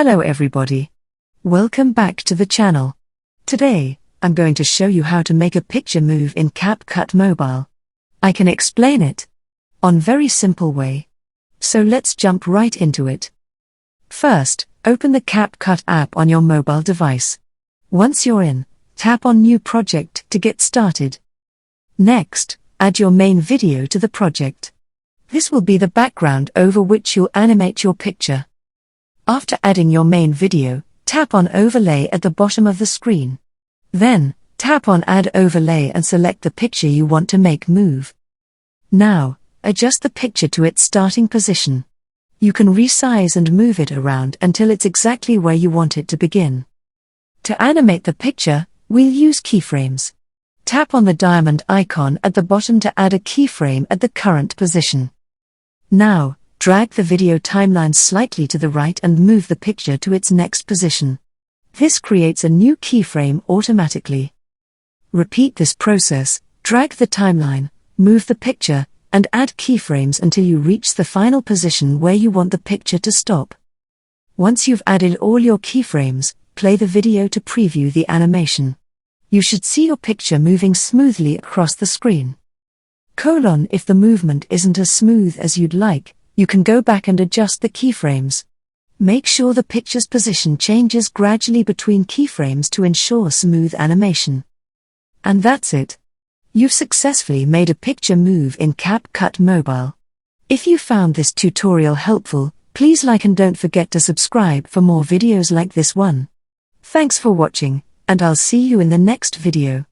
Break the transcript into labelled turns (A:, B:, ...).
A: Hello everybody. Welcome back to the channel. Today, I'm going to show you how to make a picture move in CapCut Mobile. I can explain it on very simple way. So let's jump right into it. First, open the CapCut app on your mobile device. Once you're in, tap on New Project to get started. Next, add your main video to the project. This will be the background over which you'll animate your picture. After adding your main video, tap on Overlay at the bottom of the screen. Then, tap on Add Overlay and select the picture you want to make move. Now, adjust the picture to its starting position. You can resize and move it around until it's exactly where you want it to begin. To animate the picture, we'll use keyframes. Tap on the diamond icon at the bottom to add a keyframe at the current position. Now, drag the video timeline slightly to the right and move the picture to its next position. This creates a new keyframe automatically. Repeat this process, drag the timeline, move the picture, and add keyframes until you reach the final position where you want the picture to stop. Once you've added all your keyframes, play the video to preview the animation. You should see your picture moving smoothly across the screen. If the movement isn't as smooth as you'd like, you can go back and adjust the keyframes. Make sure the picture's position changes gradually between keyframes to ensure smooth animation. And that's it. You've successfully made a picture move in CapCut Mobile. If you found this tutorial helpful, please like and don't forget to subscribe for more videos like this one. Thanks for watching, and I'll see you in the next video.